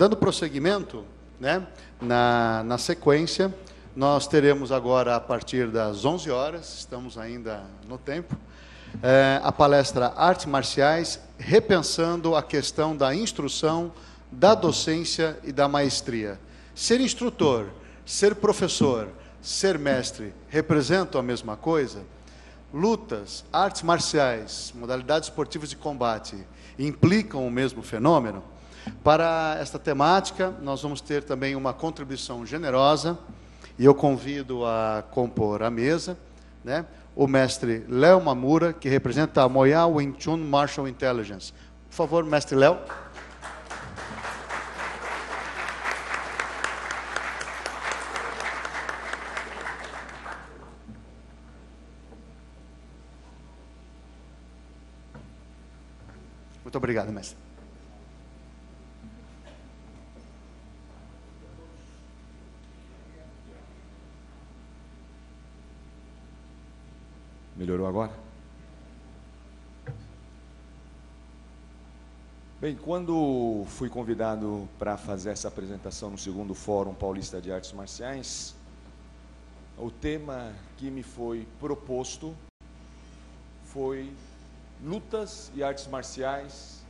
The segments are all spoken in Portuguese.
Dando prosseguimento, né, na sequência, nós teremos agora, a partir das 11 horas, estamos ainda no tempo, a palestra Artes Marciais, repensando a questão da instrução, da docência e da maestria. Ser instrutor, ser professor, ser mestre, representam a mesma coisa? Lutas, artes marciais, modalidades esportivas de combate, implicam o mesmo fenômeno? Para esta temática, nós vamos ter também uma contribuição generosa, e eu convido a compor a mesa, né, o mestre Léo Mamura, que representa a Moya Wing Chun Martial Intelligence. Por favor, mestre Léo. Muito obrigado, mestre. Melhorou agora? Bem, quando fui convidado para fazer essa apresentação no segundo Fórum Paulista de Artes Marciais, o tema que me foi proposto foi lutas e artes marciais,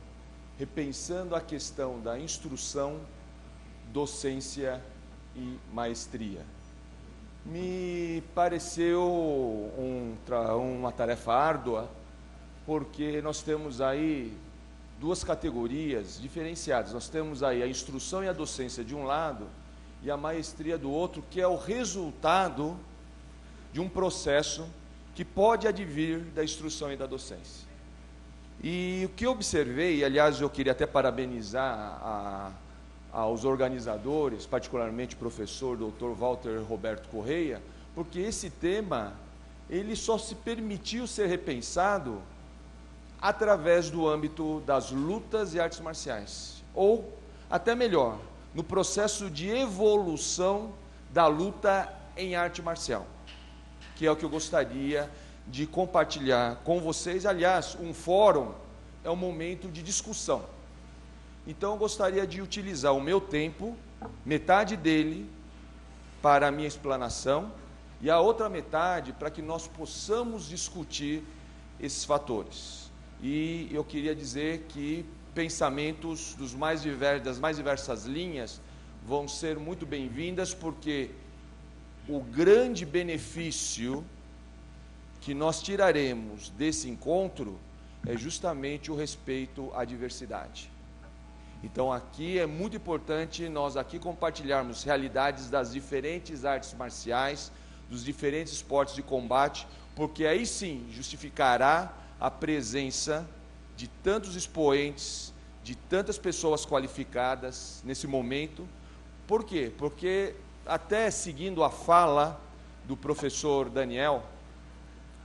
repensando a questão da instrução, docência e maestria. Me pareceu uma tarefa árdua, porque nós temos aí duas categorias diferenciadas. Nós temos aí a instrução e a docência de um lado e a maestria do outro, que é o resultado de um processo que pode advir da instrução e da docência. E o que eu observei, e aliás eu queria até parabenizar aos organizadores, particularmente o professor Dr. Walter Roberto Correia, porque esse tema, ele só se permitiu ser repensado através do âmbito das lutas e artes marciais, ou, até melhor, no processo de evolução da luta em arte marcial, que é o que eu gostaria de compartilhar com vocês. Aliás, um fórum é um momento de discussão. Então, eu gostaria de utilizar o meu tempo, metade dele, para a minha explanação, e a outra metade para que nós possamos discutir esses fatores. E eu queria dizer que pensamentos das mais diversas linhas vão ser muito bem-vindas, porque o grande benefício que nós tiraremos desse encontro é justamente o respeito à diversidade. Então, aqui é muito importante nós aqui compartilharmos realidades das diferentes artes marciais, dos diferentes esportes de combate, porque aí sim justificará a presença de tantos expoentes, de tantas pessoas qualificadas nesse momento. Por quê? Porque, até seguindo a fala do professor Daniel,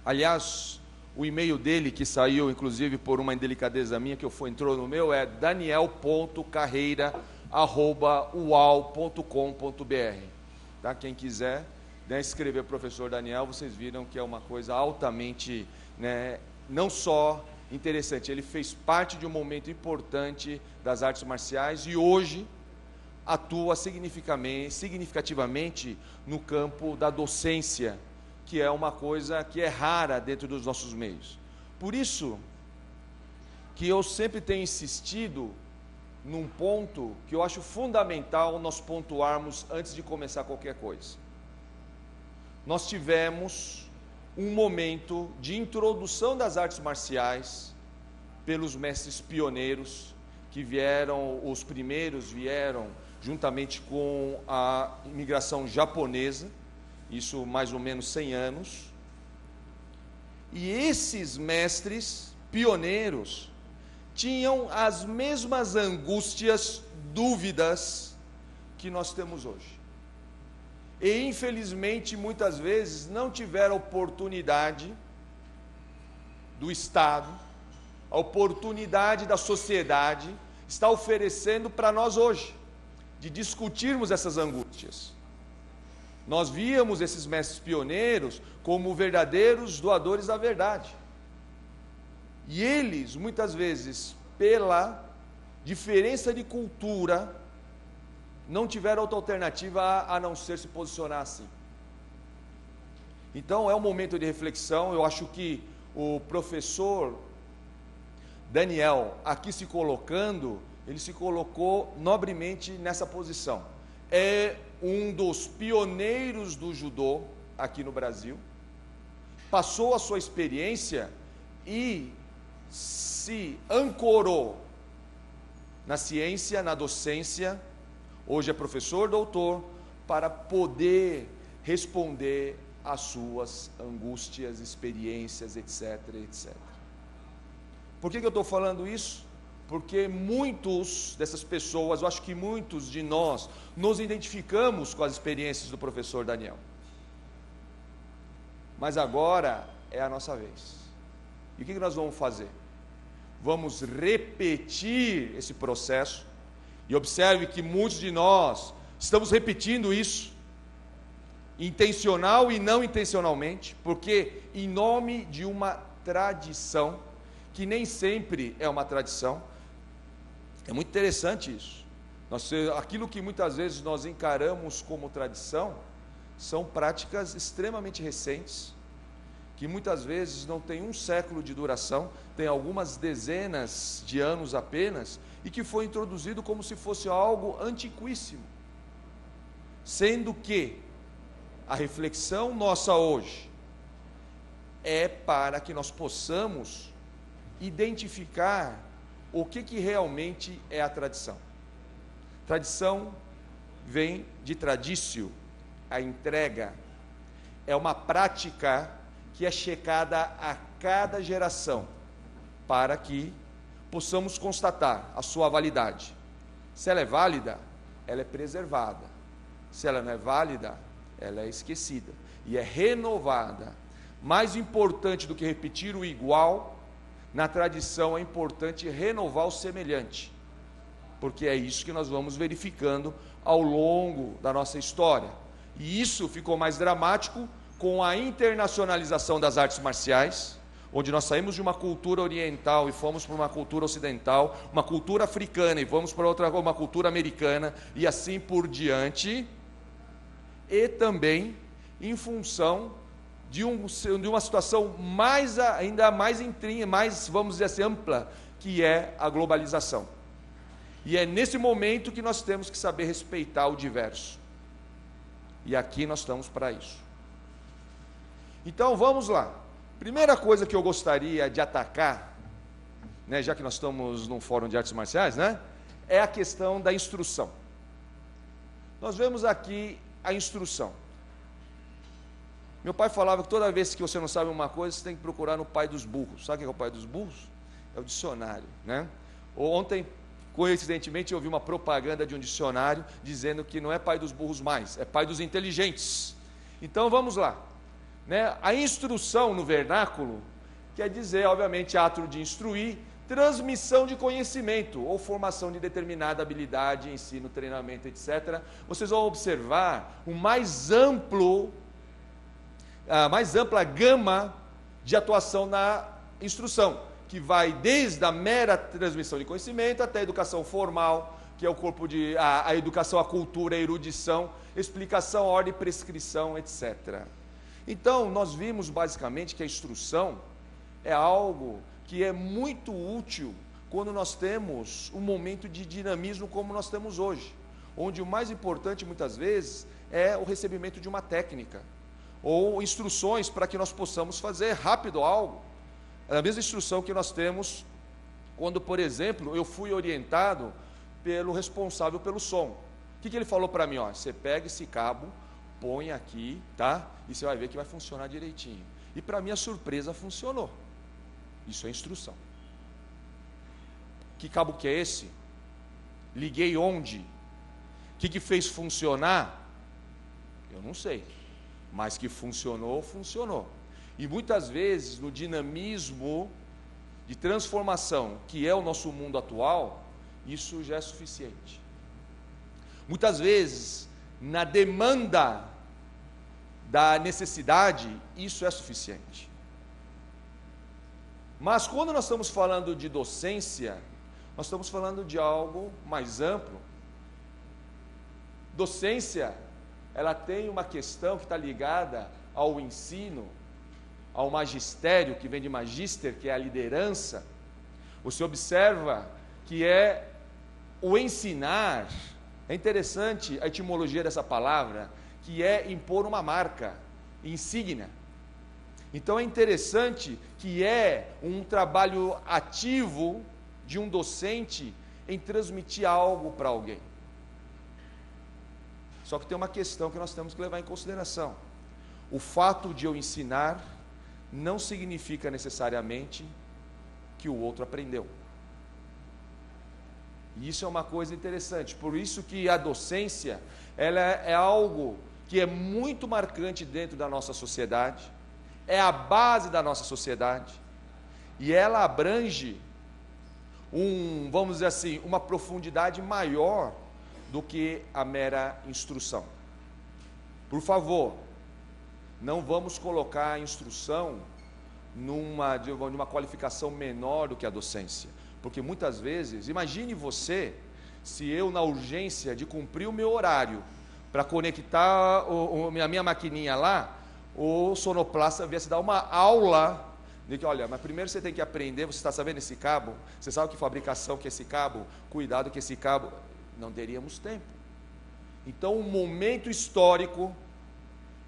aliás, o e-mail dele, que saiu, inclusive, por uma indelicadeza minha, entrou no meu, é daniel.carreira@ual.com.br. Tá? Quem quiser, né, escrever professor Daniel, vocês viram que é uma coisa altamente, né, não só interessante, ele fez parte de um momento importante das artes marciais e hoje atua significativamente no campo da docência, que é uma coisa que é rara dentro dos nossos meios. Por isso que eu sempre tenho insistido num ponto que eu acho fundamental nós pontuarmos antes de começar qualquer coisa. Nós tivemos um momento de introdução das artes marciais pelos mestres pioneiros, que vieram, os primeiros vieram juntamente com a imigração japonesa, isso mais ou menos 100 anos, e esses mestres pioneiros tinham as mesmas angústias, dúvidas que nós temos hoje. E infelizmente, muitas vezes, não tiveram oportunidade do Estado, a oportunidade da sociedade está oferecendo para nós hoje, de discutirmos essas angústias. Nós víamos esses mestres pioneiros como verdadeiros doadores da verdade. E eles, muitas vezes, pela diferença de cultura, não tiveram outra alternativa a não ser se posicionar assim. Então é um momento de reflexão. Eu acho que o professor Daniel, aqui se colocando, ele se colocou nobremente nessa posição. É um dos pioneiros do judô aqui no Brasil, passou a sua experiência e se ancorou na ciência, na docência, hoje é professor, doutor, para poder responder às suas angústias, experiências, etc, etc. Por que eu estou falando isso? Porque muitos dessas pessoas, eu acho que muitos de nós, nos identificamos com as experiências do professor Daniel. Mas agora é a nossa vez. E o que nós vamos fazer? Vamos repetir esse processo. E observe que muitos de nós estamos repetindo isso, intencional e não intencionalmente, porque em nome de uma tradição, que nem sempre é uma tradição. É muito interessante isso. Aquilo que muitas vezes nós encaramos como tradição, são práticas extremamente recentes, que muitas vezes não tem um século de duração, tem algumas dezenas de anos apenas, e que foi introduzido como se fosse algo antiquíssimo. Sendo que a reflexão nossa hoje é para que nós possamos identificar o que realmente é a tradição. Tradição vem de traditio, a entrega. É uma prática que é checada a cada geração, para que possamos constatar a sua validade. Se ela é válida, ela é preservada. Se ela não é válida, ela é esquecida e é renovada. Mais importante do que repetir o igual, na tradição é importante renovar o semelhante, porque é isso que nós vamos verificando ao longo da nossa história. E isso ficou mais dramático com a internacionalização das artes marciais, onde nós saímos de uma cultura oriental e fomos para uma cultura ocidental, uma cultura africana e vamos para uma cultura americana, e assim por diante, e também em função de uma situação ainda mais, vamos dizer assim, ampla, que é a globalização. E é nesse momento que nós temos que saber respeitar o diverso. E aqui nós estamos para isso. Então vamos lá. Primeira coisa que eu gostaria de atacar, né, já que nós estamos num fórum de artes marciais, né, é a questão da instrução. Nós vemos aqui a instrução. Meu pai falava que toda vez que você não sabe uma coisa, você tem que procurar no pai dos burros. Sabe o que é o pai dos burros? É o dicionário, né? Ontem, coincidentemente, eu vi uma propaganda de um dicionário dizendo que não é pai dos burros mais, é pai dos inteligentes. Então vamos lá, né? A instrução no vernáculo quer dizer, obviamente, ato de instruir, transmissão de conhecimento ou formação de determinada habilidade, ensino, treinamento, etc. Vocês vão observar a mais ampla gama de atuação na instrução, que vai desde a mera transmissão de conhecimento até a educação formal, que é o corpo de a educação, a cultura, a erudição, explicação, ordem, prescrição, etc. Então, nós vimos basicamente que a instrução é algo que é muito útil quando nós temos um momento de dinamismo como nós temos hoje, onde o mais importante muitas vezes é o recebimento de uma técnica, ou instruções para que nós possamos fazer rápido algo. É a mesma instrução que nós temos quando, por exemplo, eu fui orientado pelo responsável pelo som. O que ele falou para mim? Você pega esse cabo, põe aqui, tá? E você vai ver que vai funcionar direitinho. E para minha surpresa funcionou. Isso é instrução. Que cabo que é esse? Liguei onde? O que fez funcionar? Eu não sei. Mas que funcionou, funcionou. E muitas vezes, no dinamismo de transformação, que é o nosso mundo atual, isso já é suficiente. Muitas vezes, na demanda da necessidade, isso é suficiente. Mas quando nós estamos falando de docência, nós estamos falando de algo mais amplo. Docência, ela tem uma questão que está ligada ao ensino, ao magistério, que vem de magister, que é a liderança. Você observa que é o ensinar. É interessante a etimologia dessa palavra, que é impor uma marca, insígnia. Então é interessante que é um trabalho ativo de um docente em transmitir algo para alguém. Só que tem uma questão que nós temos que levar em consideração. O fato de eu ensinar não significa necessariamente que o outro aprendeu. E isso é uma coisa interessante. Por isso que a docência, ela é algo que é muito marcante dentro da nossa sociedade, é a base da nossa sociedade, e ela abrange vamos dizer assim, uma profundidade maior do que a mera instrução. Por favor, não vamos colocar a instrução numa qualificação menor do que a docência, porque muitas vezes, imagine você, se eu na urgência de cumprir o meu horário, para conectar a minha maquininha lá, o sonoplasta viesse dar uma aula de que, olha, mas primeiro você tem que aprender, você está sabendo esse cabo? Você sabe que fabricação que é esse cabo? Cuidado que esse cabo... Não teríamos tempo. Então, o momento histórico,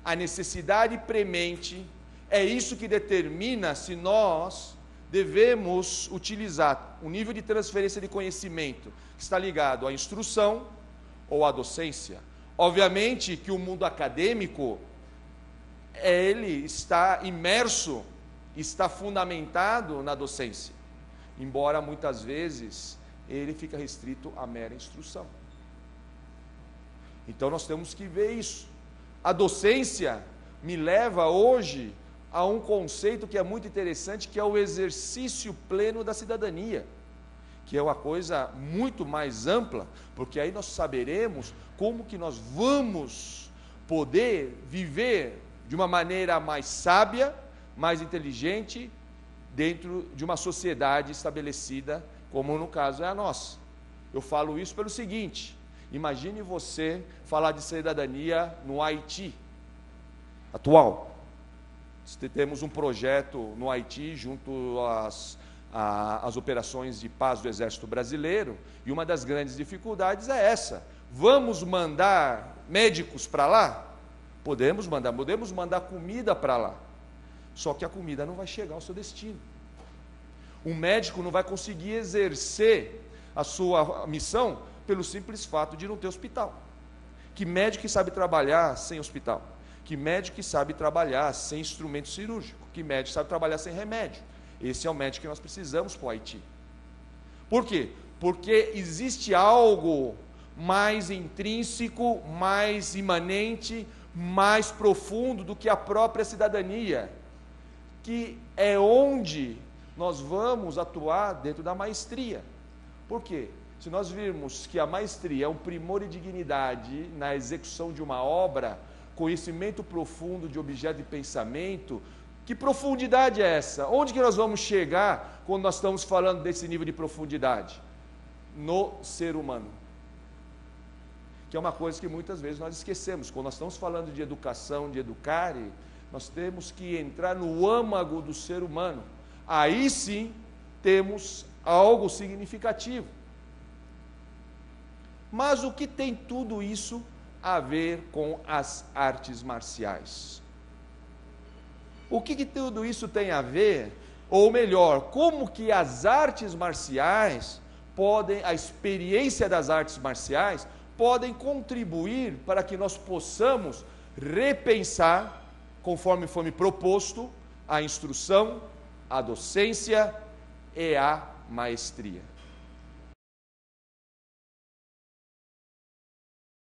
a necessidade premente, é isso que determina se nós devemos utilizar o nível de transferência de conhecimento que está ligado à instrução ou à docência. Obviamente que o mundo acadêmico, ele está imerso, está fundamentado na docência, embora muitas vezes ele fica restrito à mera instrução. Então nós temos que ver isso. A docência me leva hoje a um conceito que é muito interessante, que é o exercício pleno da cidadania, que é uma coisa muito mais ampla, porque aí nós saberemos como que nós vamos poder viver de uma maneira mais sábia, mais inteligente, dentro de uma sociedade estabelecida, como no caso é a nossa. Eu falo isso pelo seguinte: imagine você falar de cidadania no Haiti atual. Temos um projeto no Haiti junto às operações de paz do Exército Brasileiro, e uma das grandes dificuldades é essa. Vamos mandar médicos para lá? Podemos mandar comida para lá. Só que a comida não vai chegar ao seu destino. O médico não vai conseguir exercer a sua missão pelo simples fato de não ter hospital. Que médico que sabe trabalhar sem hospital? Que médico que sabe trabalhar sem instrumento cirúrgico? Que médico que sabe trabalhar sem remédio? Esse é o médico que nós precisamos para o Haiti. Por quê? Porque existe algo mais intrínseco, mais imanente, mais profundo do que a própria cidadania, que é onde nós vamos atuar dentro da maestria. Por quê? Se nós virmos que a maestria é um primor e dignidade na execução de uma obra, conhecimento profundo de objeto de pensamento, que profundidade é essa? Onde que nós vamos chegar quando nós estamos falando desse nível de profundidade? No ser humano. Que é uma coisa que muitas vezes nós esquecemos. Quando nós estamos falando de educação, de educare, nós temos que entrar no âmago do ser humano. Aí sim temos algo significativo. Mas o que tem tudo isso a ver com as artes marciais? O que tudo isso tem a ver, ou melhor, como que as artes marciais podem, a experiência das artes marciais, podem contribuir para que nós possamos repensar, conforme foi me proposto, a instrução, a docência e a maestria.